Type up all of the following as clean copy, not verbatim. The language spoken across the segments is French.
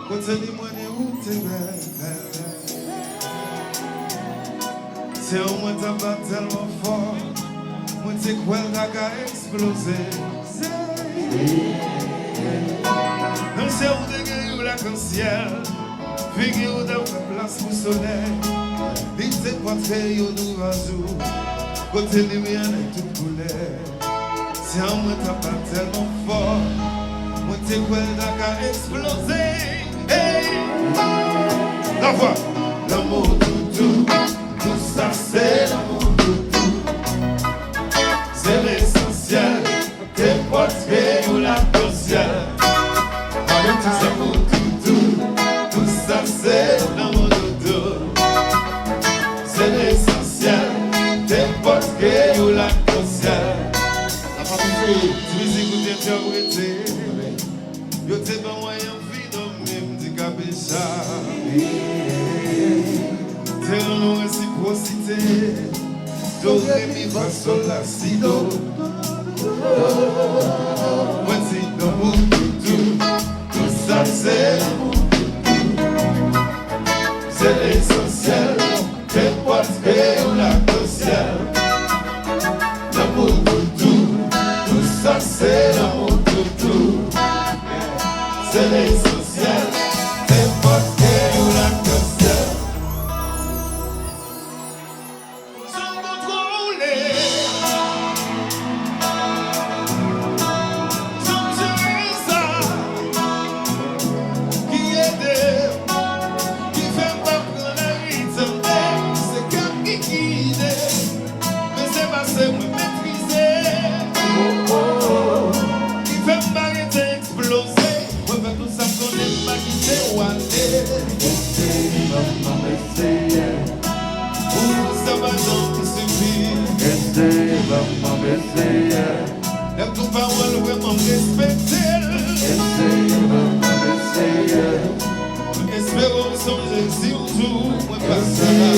Côté de moi, où t'es belle. C'est au moins t'as pas tellement fort. Moi, t'es quoi le gars a explosé. Dans le ciel, où t'es gagné ou l'arc-en-ciel. Figure où t'as fait place pour le soleil. Dites quoi faire, yo nous vas-y. Côté de moi, on est toute couleur. C'est au moins t'as pas tellement fort. Moi, t'es quoi le gars a explosé. Hey! La voix, l'amour tout ça c'est l'amour tout. C'est l'essentiel, t'es portrait ou la ciel. L'amour tout ça c'est l'amour tout. C'est l'essentiel, t'es portrait ou la ciel. La famille, tu musiques ou t'interpréter. Yo t'es pas moyen vie d'homme même du capucha. T'es dans nos réciprocité. Do, ré, mi, fa, sol, la, si, do. Moi c'est l'amour tout ça c'est l'amour tout. C'est l'essentiel, t'es portrait ou la ciel. L'amour tout ça c'est l'amour tout. C'est l'essentiel, t'es portrait ou la ciel. Sans contrôler, sans gérer ça, qui aide, qui fait pas prendre la rythme, c'est qu'un qui guide, mais c'est pas c'est moi maîtriser, qui fait pas être explosé. Tout ça qu'on est pas quitté ou aller. Ça va donc suffire. L'aime tout parole vraiment respecter. Espérons songer si un jour moi passera.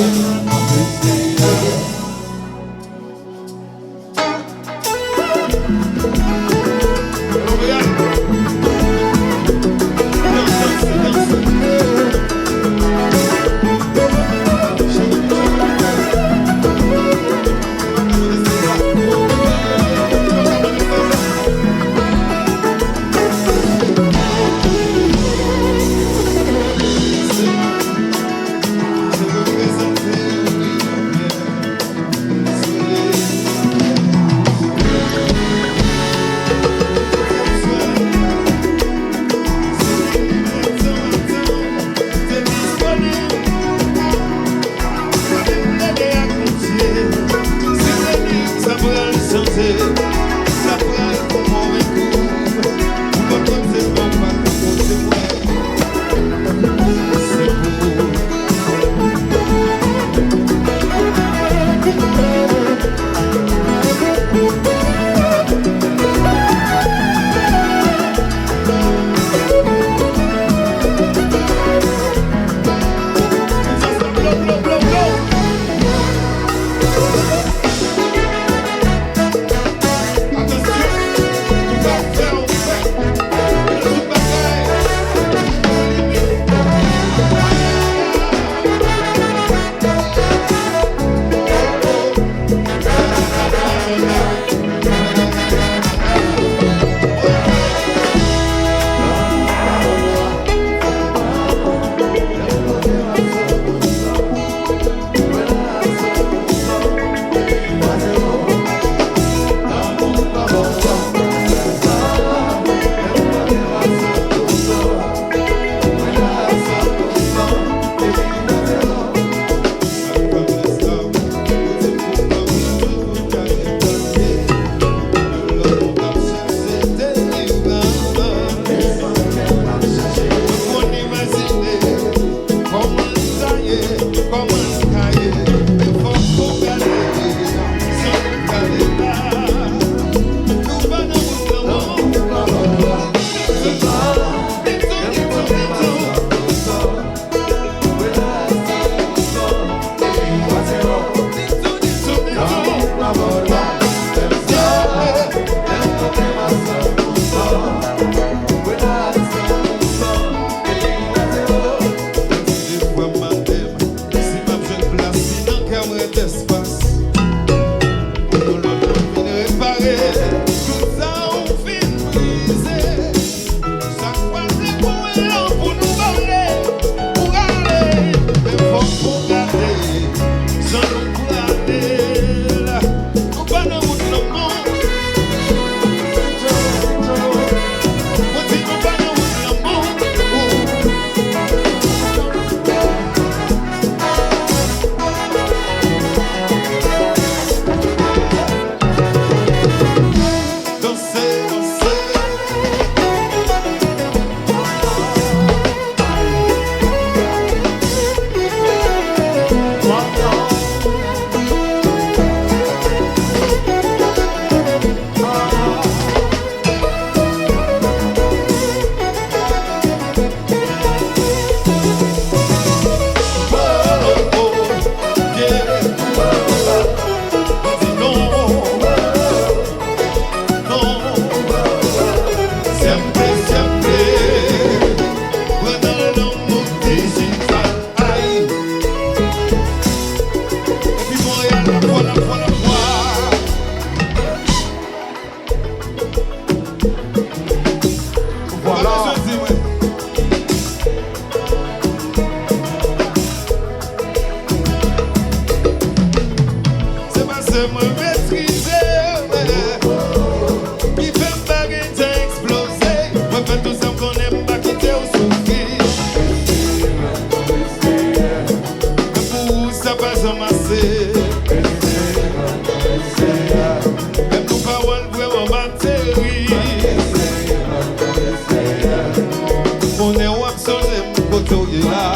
c'est wap sonne m'koto ye la.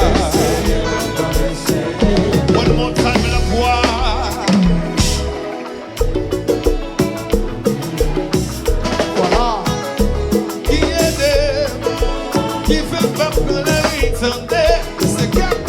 One more time la voix. Voilà. Qui aide, qui fait pas prendre la vie, c'est